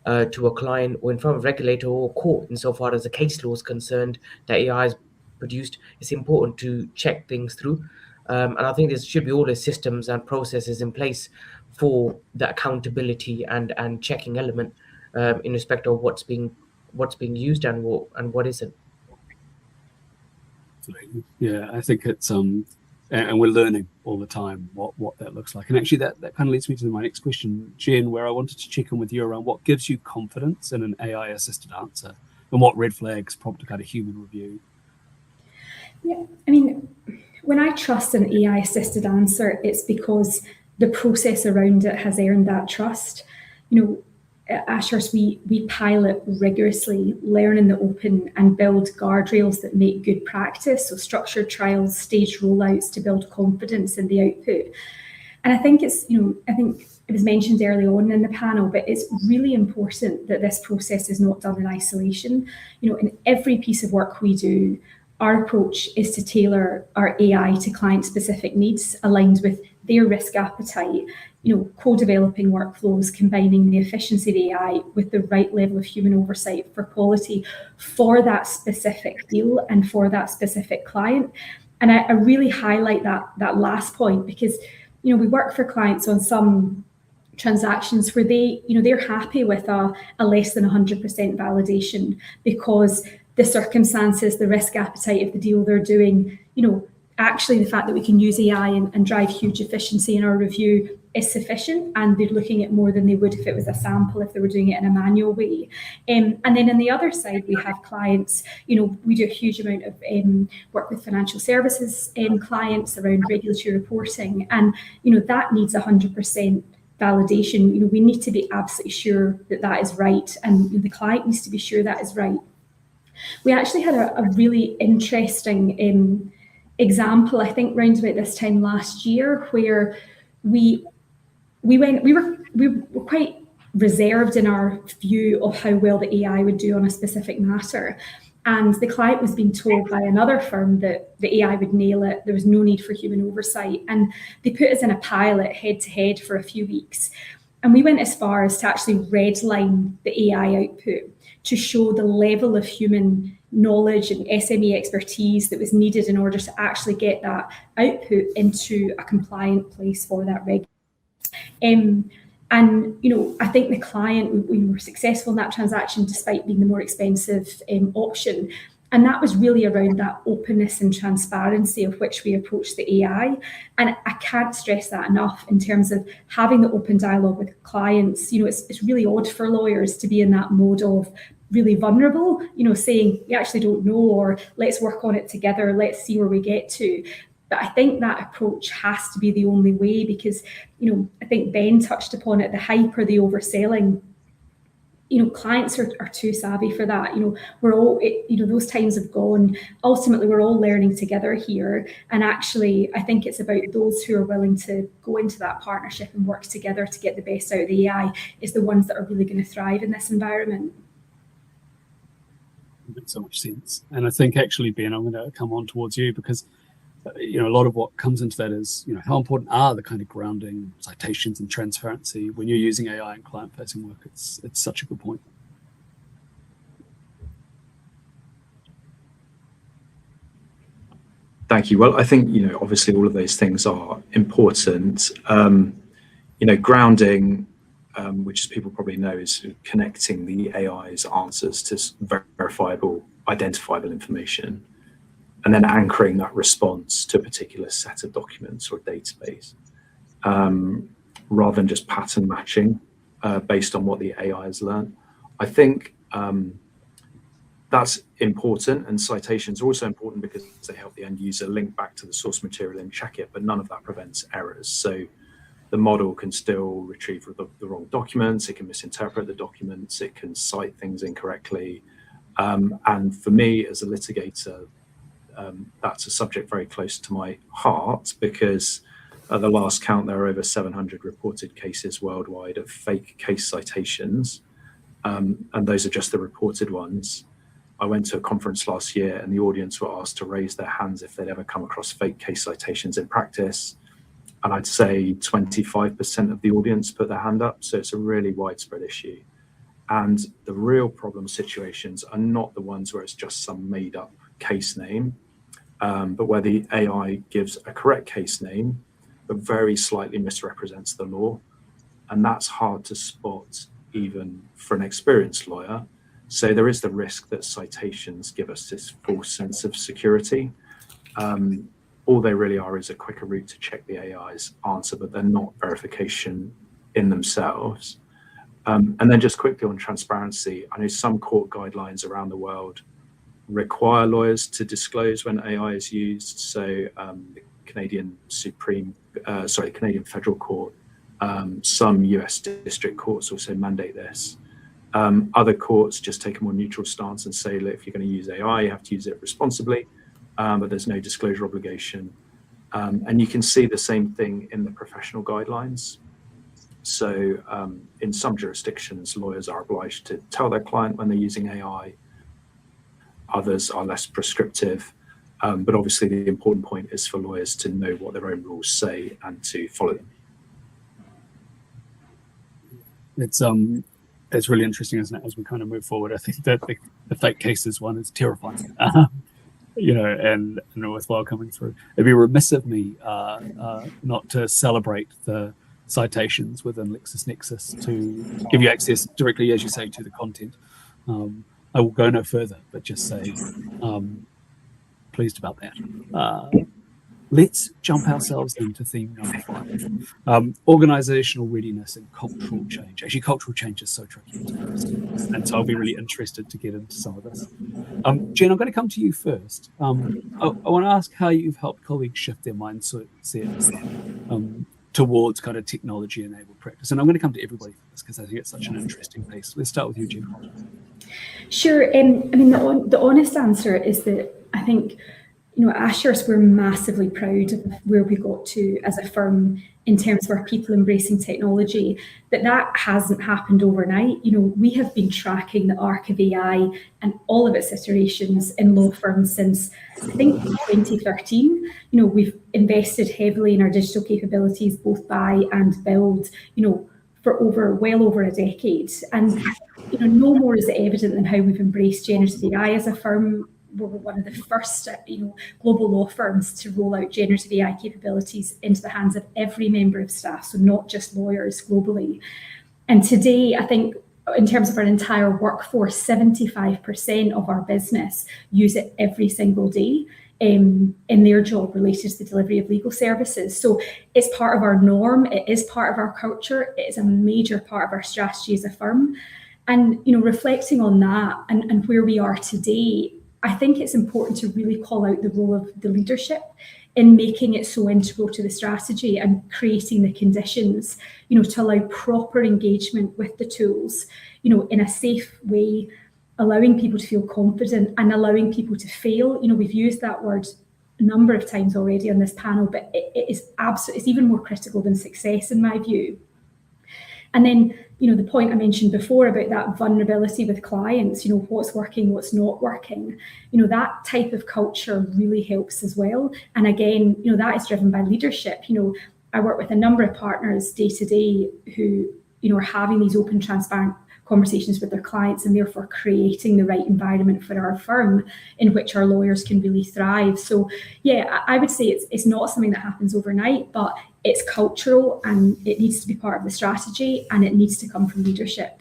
Speaker 2: to a client or in front of a regulator or court, insofar as the case law is concerned, that AI has produced, it's important to check things through. And I think there should be all the systems and processes in place for the accountability and checking element in respect of what's being used and what isn't.
Speaker 1: Absolutely. Yeah, I think it's and we're learning all the time what that looks like. And actually that kind of leads me to my next question, Jen, where I wanted to check in with you around what gives you confidence in an AI assisted answer and what red flags prompt a kind of human review.
Speaker 4: Yeah, I mean, when I trust an AI assisted answer, it's because the process around it has earned that trust. You know, at Ashurst, we pilot rigorously, learn in the open, and build guardrails that make good practice. So structured trials, staged rollouts to build confidence in the output. And I think it's, you know, I think it was mentioned early on in the panel, but it's really important that this process is not done in isolation. In every piece of work we do, our approach is to tailor our AI to client-specific needs aligned with their risk appetite, co-developing workflows, combining the efficiency of AI with the right level of human oversight for quality for that specific deal and for that specific client. And I really highlight that last point because, we work for clients on some transactions where they're happy with a less than 100% validation because the circumstances, the risk appetite of the deal they're doing, actually the fact that we can use AI and drive huge efficiency in our review is sufficient, and they're looking at more than they would if it was a sample, if they were doing it in a manual way. And then on the other side, we have clients, we do a huge amount of work with financial services clients around regulatory reporting, and that needs 100% validation. We need to be absolutely sure that is right, and the client needs to be sure that is right. We actually had a really interesting example, I think, round about this time last year, where we were quite reserved in our view of how well the AI would do on a specific matter. And the client was being told by another firm that the AI would nail it, there was no need for human oversight. And they put us in a pilot head-to-head for a few weeks. And we went as far as to actually redline the AI output to show the level of human knowledge and SME expertise that was needed in order to actually get that output into a compliant place for that reg. And I think the client, we were successful in that transaction despite being the more expensive option. And that was really around that openness and transparency of which we approach the AI. And I can't stress that enough in terms of having the open dialogue with clients. It's really odd for lawyers to be in that mode of really vulnerable, saying, we actually don't know, or let's work on it together, let's see where we get to. But I think that approach has to be the only way because, I think Ben touched upon it, the hype or the overselling. Clients are too savvy for that. We're all, those times have gone. Ultimately, we're all learning together here. And actually, I think it's about those who are willing to go into that partnership and work together to get the best out of the AI is the ones that are really going to thrive in this environment.
Speaker 1: It makes so much sense. And I think actually, Ben, I'm going to come on towards you because a lot of what comes into that is, how important are the kind of grounding, citations and transparency when you're using AI in client-facing work? It's such a good point.
Speaker 3: Thank you. Well, I think, obviously all of those things are important. Grounding, which as people probably know, is connecting the AI's answers to verifiable, identifiable information, and then anchoring that response to a particular set of documents or database, rather than just pattern matching based on what the AI has learned. I think that's important, and citations are also important because they help the end user link back to the source material and check it, but none of that prevents errors. So the model can still retrieve the wrong documents, it can misinterpret the documents, it can cite things incorrectly. And for me as a litigator, that's a subject very close to my heart because at the last count, there are over 700 reported cases worldwide of fake case citations. And those are just the reported ones. I went to a conference last year and the audience were asked to raise their hands if they'd ever come across fake case citations in practice. And I'd say 25% of the audience put their hand up. So it's a really widespread issue. And the real problem situations are not the ones where it's just some made up case name, but where the AI gives a correct case name, but very slightly misrepresents the law. And that's hard to spot even for an experienced lawyer. So there is the risk that citations give us this false sense of security. All they really are is a quicker route to check the AI's answer, but they're not verification in themselves. And then just quickly on transparency, I know some court guidelines around the world require lawyers to disclose when AI is used. So the Canadian Canadian Federal Court, some US district courts also mandate this. Other courts just take a more neutral stance and say, look, if you're going to use AI, you have to use it responsibly, but there's no disclosure obligation. And you can see the same thing in the professional guidelines. So in some jurisdictions, lawyers are obliged to tell their client when they're using AI. Others are less prescriptive. But obviously the important point is for lawyers to know what their own rules say and to follow them.
Speaker 1: It's really interesting, isn't it, as we kind of move forward. I think that the fake cases one is terrifying. And worthwhile coming through. It'd be remiss of me not to celebrate the citations within LexisNexis to give you access directly, as you say, to the content. I will go no further, but just say pleased about that. Let's jump ourselves into theme number 5, organizational readiness and cultural change. Actually, cultural change is so tricky, and so I'll be really interested to get into some of this. Jen, I'm going to come to you first. I want to ask how you've helped colleagues shift their mindset towards kind of technology-enabled practice. And I'm going to come to everybody for this because I think it's such an interesting piece. Let's start with you, Jen.
Speaker 4: Sure. I mean, the honest answer is that I think, at Ashurst, we're massively proud of where we got to as a firm in terms of our people embracing technology, but that hasn't happened overnight. We have been tracking the arc of AI and all of its iterations in law firms since, I think, 2013. We've invested heavily in our digital capabilities, both buy and build, for well over a decade. And, no more is it evident than how we've embraced generative AI as a firm. We're one of the first, global law firms to roll out generative AI capabilities into the hands of every member of staff, so not just lawyers globally. And today, I think, in terms of our entire workforce, 75% of our business use it every single day in their job related to the delivery of legal services. So it's part of our norm. It is part of our culture. It is a major part of our strategy as a firm. And, reflecting on that and where we are today, I think it's important to really call out the role of the leadership in making it so integral to the strategy and creating the conditions, to allow proper engagement with the tools, in a safe way, allowing people to feel confident and allowing people to fail. We've used that word a number of times already on this panel, but it is absolutely, it's even more critical than success in my view. And then, the point I mentioned before about that vulnerability with clients, what's working, what's not working, that type of culture really helps as well. And again, that is driven by leadership. I work with a number of partners day to day who, are having these open, transparent conversations with their clients and therefore creating the right environment for our firm in which our lawyers can really thrive. So yeah, I would say it's not something that happens overnight, but it's cultural and it needs to be part of the strategy and it needs to come from leadership.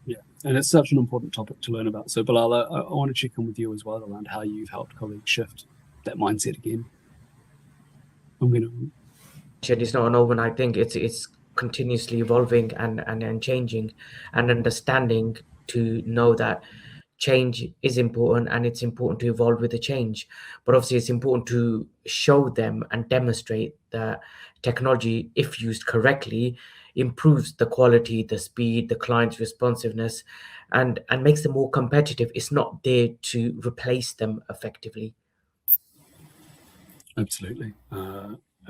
Speaker 1: Yeah, and it's such an important topic to learn about. So Bilal, I want to check in with you as well around how you've helped colleagues shift that mindset again.
Speaker 2: It's not an overnight thing. It's continuously evolving and changing and understanding to know that change is important and it's important to evolve with the change. But obviously it's important to show them and demonstrate that technology, if used correctly, improves the quality, the speed, the client's responsiveness, and makes them more competitive. It's not there to replace them effectively.
Speaker 1: Absolutely.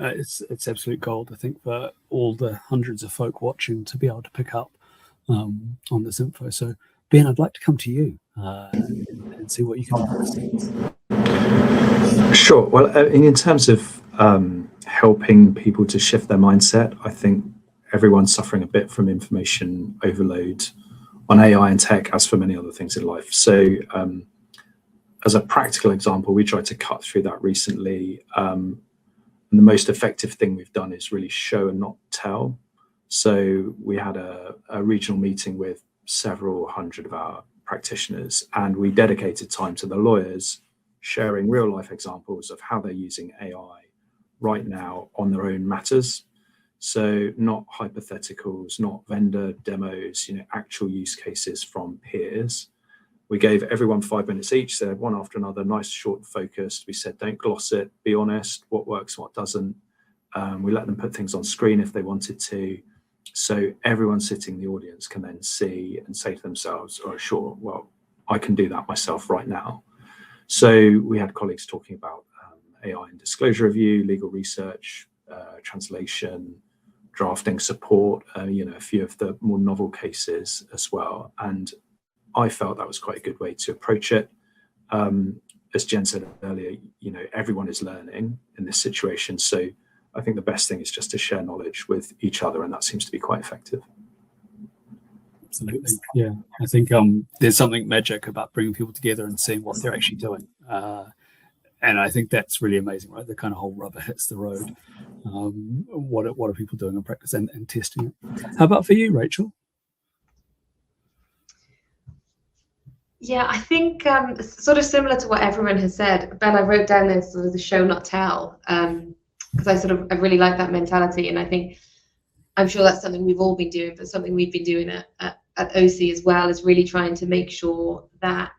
Speaker 1: It's absolute gold, I think, for all the hundreds of folk watching to be able to pick up on this info. So, Ben, I'd like to come to you and see what you can do.
Speaker 3: Sure. Well, in terms of helping people to shift their mindset, I think everyone's suffering a bit from information overload on AI and tech, as for many other things in life. So, as a practical example, we tried to cut through that recently. And the most effective thing we've done is really show and not tell. So we had a regional meeting with several hundred of our practitioners, and we dedicated time to the lawyers sharing real life examples of how they're using AI right now on their own matters. So not hypotheticals, not vendor demos, actual use cases from peers. We gave everyone 5 minutes each, said one after another, nice, short, focused. We said, don't gloss it, be honest, what works, what doesn't. We let them put things on screen if they wanted to. So everyone sitting in the audience can then see and say to themselves, oh, sure, well, I can do that myself right now. So we had colleagues talking about AI and disclosure review, legal research, translation, drafting support, a few of the more novel cases as well. And I felt that was quite a good way to approach it. As Jen said earlier, everyone is learning in this situation. So I think the best thing is just to share knowledge with each other, and that seems to be quite effective.
Speaker 1: Absolutely. Yeah. I think there's something magic about bringing people together and seeing what they're actually doing. And I think that's really amazing, right? The kind of whole rubber hits the road. What are people doing in practice and testing it? How about for you, Rachel?
Speaker 5: Yeah, I think sort of similar to what everyone has said. Ben, I wrote down this sort of the show not tell, because I really like that mentality, and I think I'm sure that's something we've all been doing, but something we've been doing at OC as well, is really trying to make sure that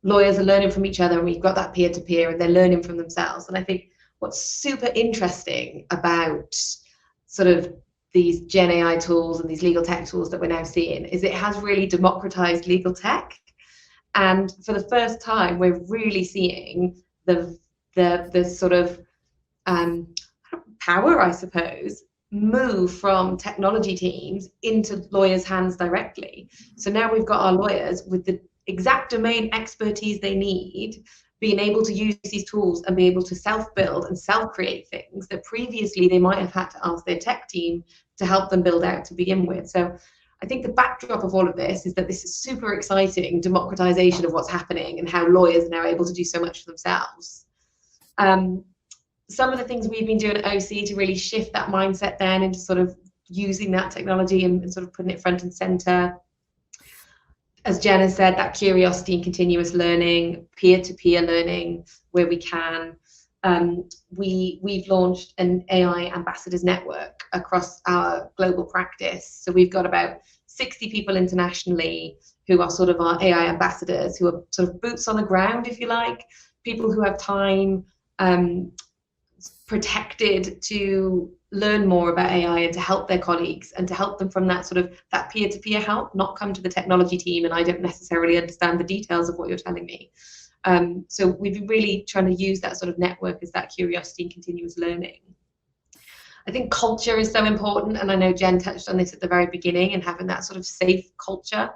Speaker 5: lawyers are learning from each other, and we've got that peer-to-peer, and they're learning from themselves. And I think what's super interesting about sort of these Gen AI tools and these legal tech tools that we're now seeing is it has really democratized legal tech. And for the first time, we're really seeing the sort of power, I suppose, move from technology teams into lawyers' hands directly. So now we've got our lawyers with the exact domain expertise they need, being able to use these tools and be able to self-build and self-create things that previously they might have had to ask their tech team to help them build out to begin with. So I think the backdrop of all of this is that this is super exciting democratization of what's happening and how lawyers are now able to do so much for themselves. Some of the things we've been doing at OC to really shift that mindset then into sort of using that technology and sort of putting it front and center. As Jenna said, that curiosity and continuous learning, peer-to-peer learning where we can. We've launched an AI ambassadors network across our global practice. So we've got about 60 people internationally who are sort of our AI ambassadors, who are sort of boots on the ground, if you like, people who have time protected to learn more about AI and to help their colleagues and to help them from that sort of that peer-to-peer help, not come to the technology team and I don't necessarily understand the details of what you're telling me. So we've been really trying to use that sort of network as that curiosity and continuous learning. I think culture is so important, and I know Jen touched on this at the very beginning, and having that sort of safe culture,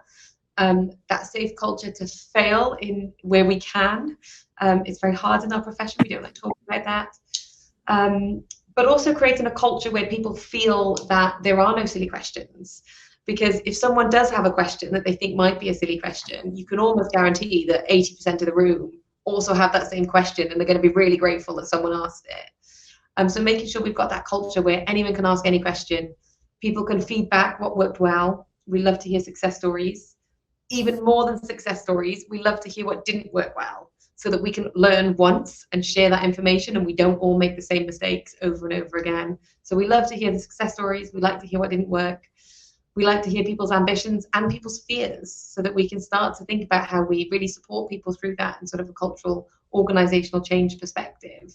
Speaker 5: that safe culture to fail in where we can. It's very hard in our profession, we don't like talking about that. But also creating a culture where people feel that there are no silly questions. Because if someone does have a question that they think might be a silly question, you can almost guarantee that 80% of the room also have that same question, and they're going to be really grateful that someone asked it. So making sure we've got that culture where anyone can ask any question, people can feedback what worked well. We love to hear success stories. Even more than success stories, we love to hear what didn't work well, so that we can learn once and share that information, and we don't all make the same mistakes over and over again. So we love to hear the success stories. We like to hear what didn't work. We like to hear people's ambitions and people's fears, so that we can start to think about how we really support people through that in sort of a cultural, organizational change perspective.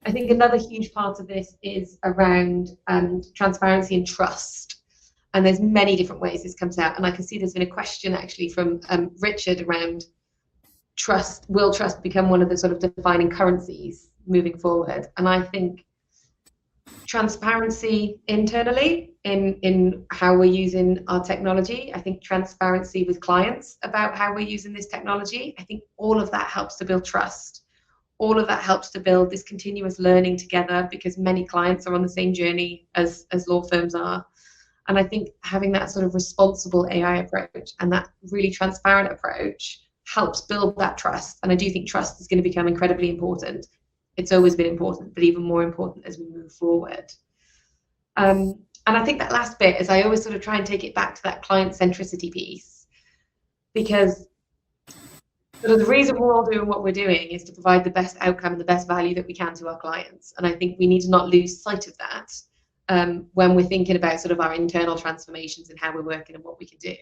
Speaker 5: I think another huge part of this is around transparency and trust. And there's many different ways this comes out. And I can see there's been a question actually from Richard around trust. Will trust become one of the sort of defining currencies moving forward? And I think transparency internally in how we're using our technology. I think transparency with clients about how we're using this technology. I think all of that helps to build trust. All of that helps to build this continuous learning together, because many clients are on the same journey as law firms are. And I think having that sort of responsible AI approach and that really transparent approach helps build that trust. And I do think trust is going to become incredibly important. It's always been important, but even more important as we move forward. And I think that last bit is I always sort of try and take it back to that client centricity piece, because sort of the reason we're all doing what we're doing is to provide the best outcome and the best value that we can to our clients. And I think we need to not lose sight of that when we're thinking about sort of our internal transformations and how we're working and what we can do.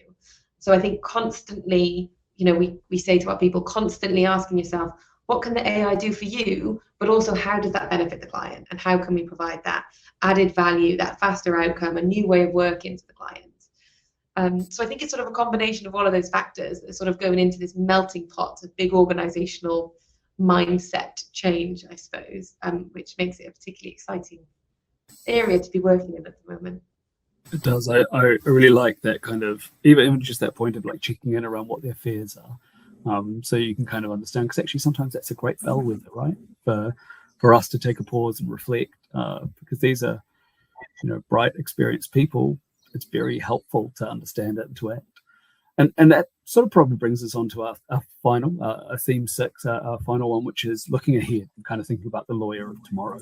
Speaker 5: So I think constantly, we say to our people, constantly asking yourself, what can the AI do for you? But also, how does that benefit the client? And how can we provide that added value, that faster outcome, a new way of working to the client? So I think it's sort of a combination of all of those factors that are sort of going into this melting pot of big organizational mindset change, I suppose, which makes it a particularly exciting area to be working in at the moment.
Speaker 1: It does. I really like that kind of, even just that point of like checking in around what their fears are. So you can kind of understand, because actually sometimes that's a great bellwether, right? For us to take a pause and reflect, because these are, bright, experienced people. It's very helpful to understand it and to act. And that sort of probably brings us on to our final, theme 6, our final one, which is looking ahead and kind of thinking about the lawyer of tomorrow.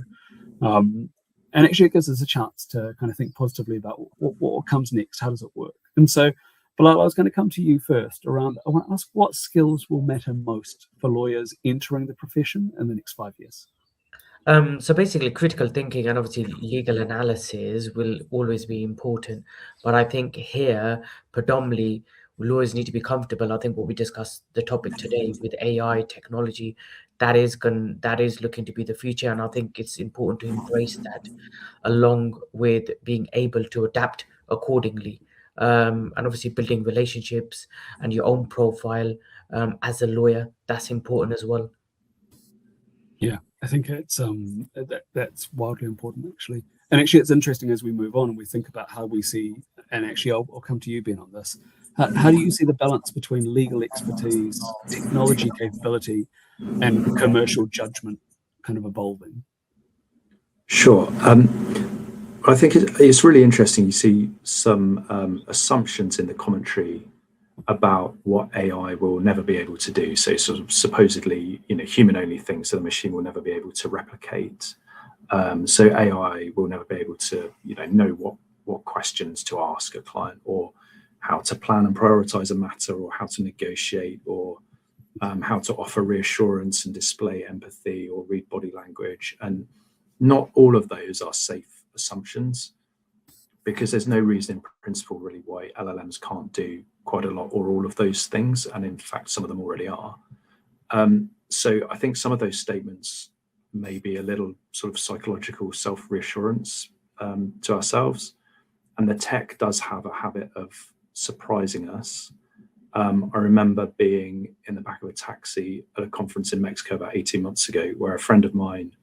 Speaker 1: And actually it gives us a chance to kind of think positively about what comes next, how does it work? And so, Bilal, I was going to come to you first around, I want to ask what skills will matter most for lawyers entering the profession in the next 5 years?
Speaker 2: So basically, critical thinking and obviously legal analysis will always be important. But I think here, predominantly, lawyers need to be comfortable. I think what we discussed the topic today with AI technology, that is looking to be the future, and I think it's important to embrace that, along with being able to adapt accordingly, and obviously building relationships and your own profile as a lawyer. That's important as well.
Speaker 1: Yeah, I think it's that's wildly important actually. And actually it's interesting as we move on and we think about how we see, and actually I'll come to you, Ben, on this. How do you see the balance between legal expertise, technology capability, and commercial judgment kind of evolving?
Speaker 3: Sure. I think it's really interesting. You see some assumptions in the commentary about what AI will never be able to do. So sort of supposedly, human-only things that the machine will never be able to replicate. So AI will never be able to, know what questions to ask a client, or how to plan and prioritize a matter, or how to negotiate, or how to offer reassurance and display empathy or read body language. And not all of those are safe assumptions, because there's no reason in principle really why LLMs can't do quite a lot or all of those things. And in fact, some of them already are. So I think some of those statements may be a little sort of psychological self-reassurance to ourselves. And the tech does have a habit of surprising us. I remember being in the back of a taxi at a conference in Mexico about 18 months ago, where a friend of mine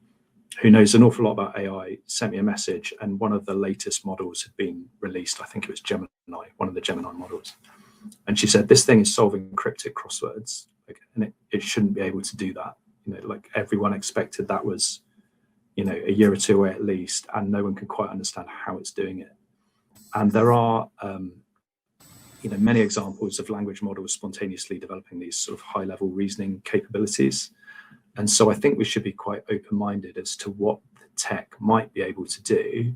Speaker 3: who knows an awful lot about AI sent me a message, and one of the latest models had been released. I think it was Gemini, one of the Gemini models. And she said, this thing is solving cryptic crosswords, and it shouldn't be able to do that. Like everyone expected that was, a year or two away at least, and no one can quite understand how it's doing it. And there are, many examples of language models spontaneously developing these sort of high-level reasoning capabilities. And so I think we should be quite open-minded as to what the tech might be able to do.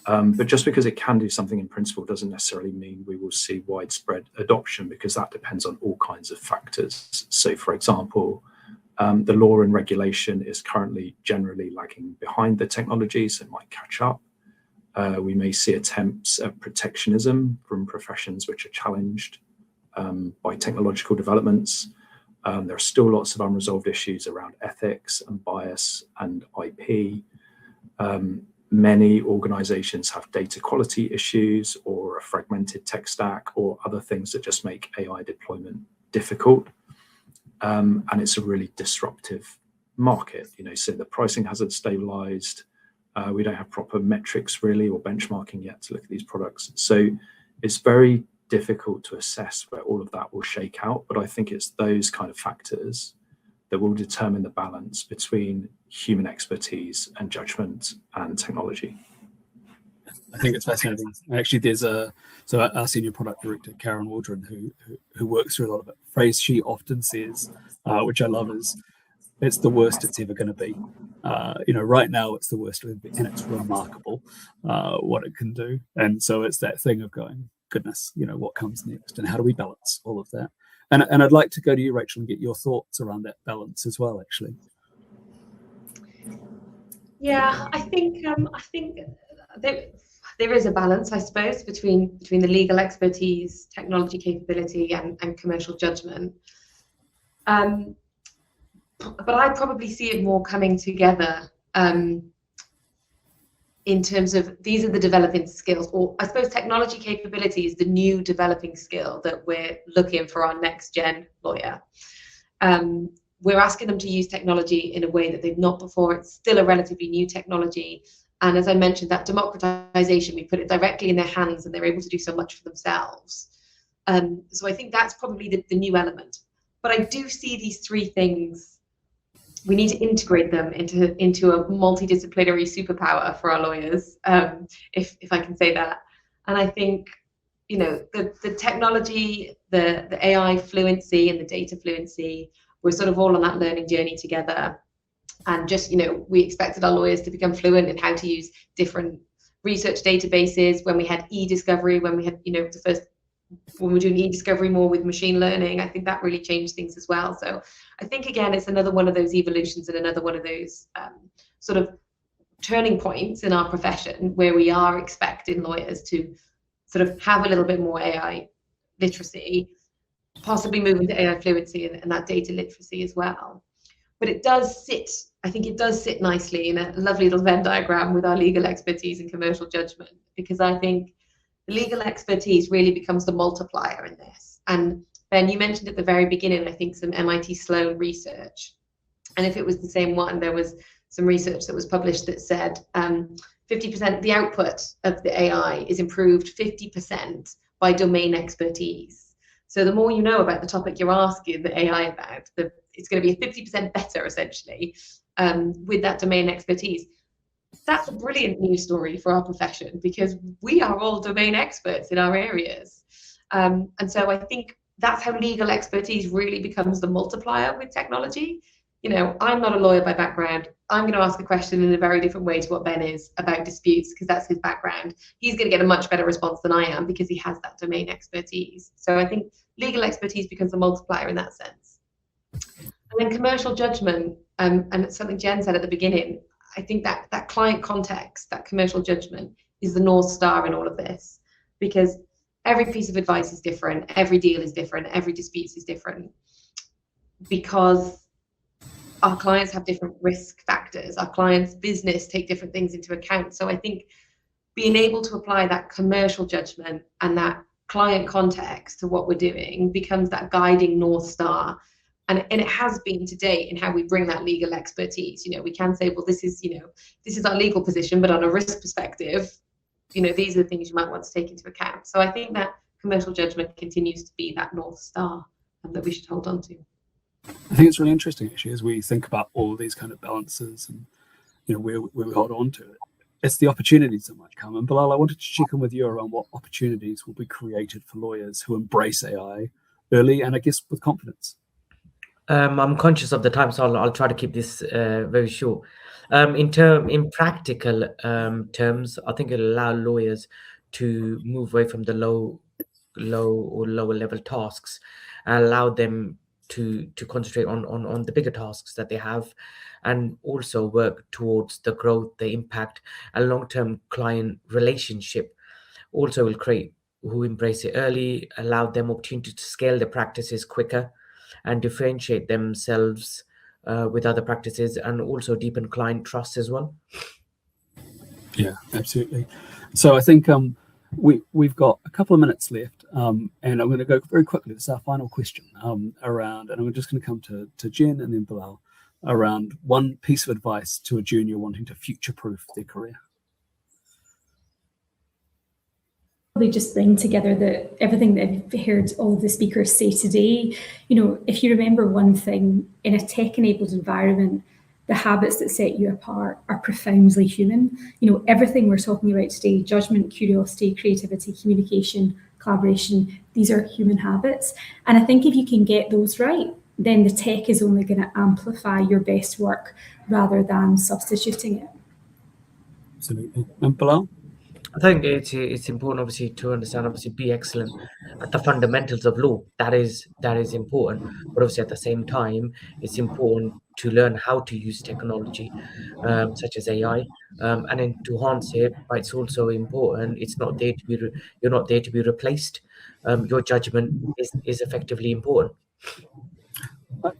Speaker 3: But just because it can do something in principle doesn't necessarily mean we will see widespread adoption, because that depends on all kinds of factors. So, for example, the law and regulation is currently generally lagging behind the technology, so it might catch up. We may see attempts at protectionism from professions which are challenged by technological developments. There are still lots of unresolved issues around ethics and bias and IP. Many organizations have data quality issues, or a fragmented tech stack, or other things that just make AI deployment difficult. And it's a really disruptive market, so the pricing hasn't stabilized. We don't have proper metrics really, or benchmarking yet to look at these products. So it's very difficult to assess where all of that will shake out. But I think it's those kind of factors that will determine the balance between human expertise and judgment and technology.
Speaker 1: I think it's fascinating. Actually, there's our senior product director, Karen Waldron, who works through a lot of it. Phrase she often says, which I love, is it's the worst it's ever going to be. Right now it's the worst, and it's remarkable what it can do. And so it's that thing of going, goodness, what comes next, and how do we balance all of that? And I'd like to go to you, Rachel, and get your thoughts around that balance as well, actually.
Speaker 5: Yeah, I think there is a balance, I suppose, between the legal expertise, technology capability, and commercial judgment. But I probably see it more coming together in terms of these are the developing skills, or I suppose technology capability is the new developing skill that we're looking for our next gen lawyer. We're asking them to use technology in a way that they've not before. It's still a relatively new technology, And as I mentioned, that democratization, we put it directly in their hands and they're able to do so much for themselves. So I think that's probably the new element. But I do see these three things. We need to integrate them into a multidisciplinary superpower for our lawyers, if I can say that. And I think, you know, the technology, the AI fluency and the data fluency, we're sort of all on that learning journey together. And just, you know, we expected our lawyers to become fluent in how to use different research databases. When we had e-discovery, when we had, you know, when we're doing e-discovery more with machine learning, I think that really changed things as well. So I think, again, it's another one of those evolutions and another one of those sort of turning points in our profession where we are expecting lawyers to sort of have a little bit more AI literacy, possibly move into AI fluency and that data literacy as well. But it does sit, I think it does sit nicely in a lovely little Venn diagram with our legal expertise and commercial judgment, because I think the legal expertise really becomes the multiplier in this. And Ben, you mentioned at the very beginning, I think, some MIT Sloan research. And if it was the same one, there was some research that was published that said 50% the output of the AI is improved 50% by domain expertise. So the more you know about the topic you're asking the AI about, it's going to be a 50% better, essentially, with that domain expertise. That's a brilliant news story for our profession, because we are all domain experts in our areas. And so I think that's how legal expertise really becomes the multiplier with technology. You know, I'm not a lawyer by background. I'm going to ask a question in a very different way to what Ben is about disputes, because that's his background. He's going to get a much better response than I am because he has that domain expertise. So I think legal expertise becomes a multiplier in that sense. And then commercial judgment, and it's something Jen said at the beginning, I think that client context, that commercial judgment is the North Star in all of this, because every piece of advice is different, every deal is different, every dispute is different, because our clients have different risk factors, our clients' business take different things into account. So I think being able to apply that commercial judgment and that client context to what we're doing becomes that guiding North Star. And it has been to date in how we bring that legal expertise. You know, we can say, well, this is our legal position, but on a risk perspective, you know, these are the things you might want to take into account. So I think that commercial judgment continues to be that North Star that we should hold on to.
Speaker 1: I think it's really interesting, actually, as we think about all these kind of balances and, you know, where we hold on to it. It's the opportunities that might come. And Bilal, I wanted to check in with you around what opportunities will be created for lawyers who embrace AI early and, I guess, with confidence.
Speaker 2: I'm conscious of the time, so I'll try to keep this very short. In practical terms, I think it'll allow lawyers to move away from the low or lower level tasks and allow them to concentrate on the bigger tasks that they have, and also work towards the growth, the impact, and long-term client relationship. Also will create who embrace it early, allow them opportunity to scale their practices quicker and differentiate themselves with other practices, and also deepen client trust as well.
Speaker 1: Yeah, absolutely. So I think we've got a couple of minutes left, and I'm going to go very quickly. This is our final question around, and I'm just going to come to Jen and then Bilal, around one piece of advice to a junior wanting to future-proof their career.
Speaker 4: They just bring together everything that I've heard all of the speakers say today. You know, if you remember one thing, in a tech-enabled environment, the habits that set you apart are profoundly human. You know, everything we're talking about today, judgment, curiosity, creativity, communication, collaboration, these are human habits. And I think if you can get those right, then the tech is only going to amplify your best work rather than substituting it.
Speaker 1: Absolutely. And Bilal?
Speaker 2: I think it's important, obviously, to understand, obviously, be excellent at the fundamentals of law. That is important. But obviously, at the same time, it's important to learn how to use technology, such as AI, and then to enhance it. But it's also important. It's not there to be. You're not there to be replaced. Your judgment is effectively important.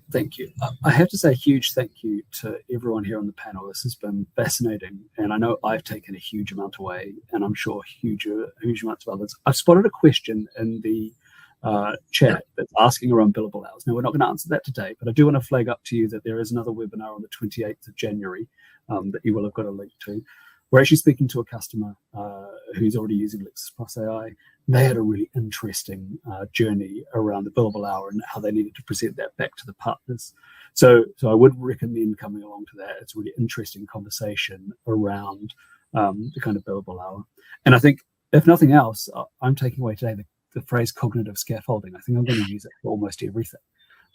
Speaker 1: Thank you. I have to say a huge thank you to everyone here on the panel. This has been fascinating, and I know I've taken a huge amount away, and I'm sure huge amounts of others. I've spotted a question in the chat that's asking around billable hours. Now, we're not going to answer that today, but I do want to flag up to you that there is another webinar on the 28th of January that you will have got a link to. we're actually speaking to a customer who's already using Lexis Plus AI. They had a really interesting journey around the billable hour and how they needed to present that back to the partners. So I would recommend coming along to that. It's a really interesting conversation around the kind of billable hour. And I think, if nothing else, I'm taking away today the phrase cognitive scaffolding. I think I'm going to use it for almost everything.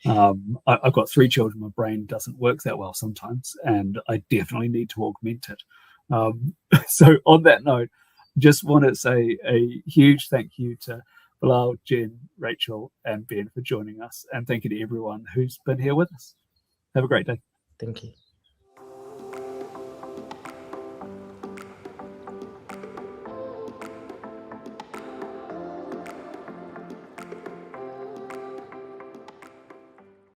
Speaker 1: I've got 3 children. My brain doesn't work that well sometimes, and I definitely need to augment it. So on that note, just want to say a huge thank you to Bilal, Jen, Rachel, and Ben for joining us. And thank you to everyone who's been here with us. Have a great day.
Speaker 2: Thank you.